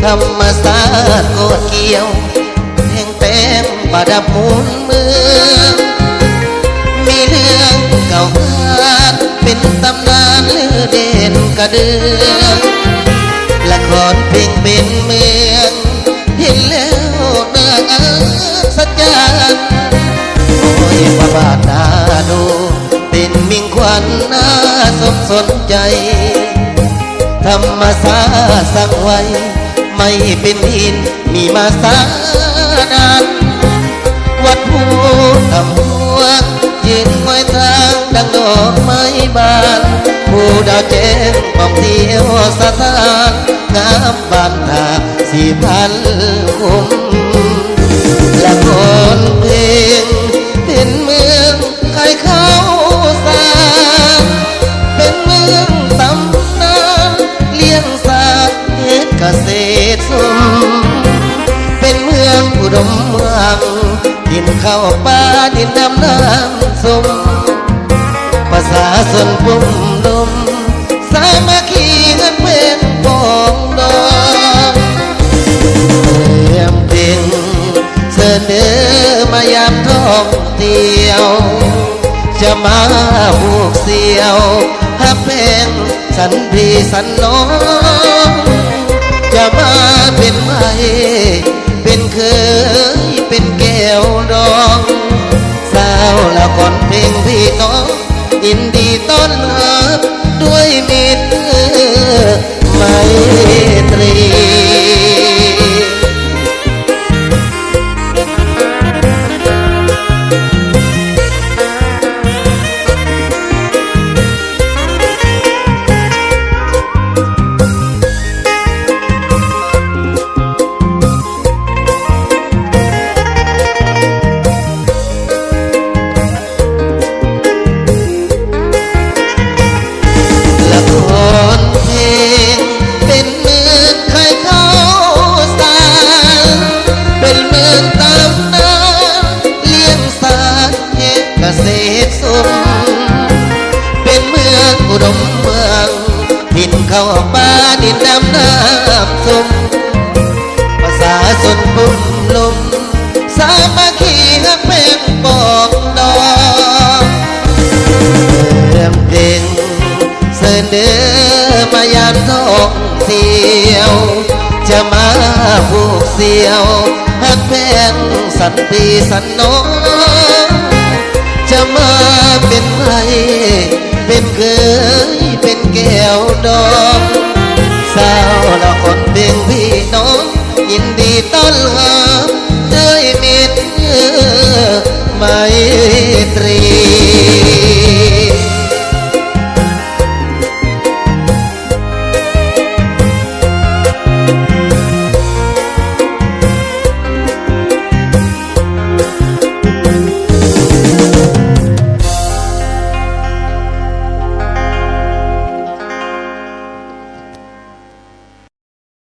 ธรรมศาสตร์โกดเกี่ยวเพลงเต็มประดับมูลเมืองมีเรื่องเก่าคาดเป็นตำนานลือเด่นกระเดืองละครเพลงเป็นเมืองเห็นแล้วน่าอัศจรรย์โอ้ยว่าบ้านนาดูเป็นมิ่งขวัญน่าสนใจธรรมศาสตร์สักไว้ไม่เป็นหินมีมาสานานวัดภูทำหัวยืนคอยทางดังดอกไม้บานผู้ดาวแจ้งบอกเที่ยวสถานงามบานตา4,000 คุ้มและคนเพลงเป็นเมืองใครเข้าสารเป็นเมืองตำนานเลี้ยงสัตว์เฮ็ดเกษตรสุ่มเป็นเมืองอุดมเมืองดินเข้าป่าดินดำน้ำสุ่มภาษาส่วนปุ่มลมสามัคคีกันเป็นปองดองเรียมเพลงเสนอมายามท่องเที่ยวจะมาผูกเสี่ยวฮับเพลงสันพีสันน้องจะมาเป็นไม้เป็นเคยเป็นแก้วดองสาวละก่อนเพลงพี่น้องยินดีต้อนรับด้วยมิตรไมตรีเข้าป่าดินดำน้ำสุ่มภาษาสนบุญลมสามัคคีฮักแพงปองดองเรื่องเพลงเสนอมายามท่องเที่ยวจะมาผูกเสี่ยวฮักแพงสันปีสันน้องจะมาเป็นไม้เป็นเคยเป็นแก้วดองสาวละคนเพลงพี่น้องยินดีต้อนรับด้วยมิตรไมตรี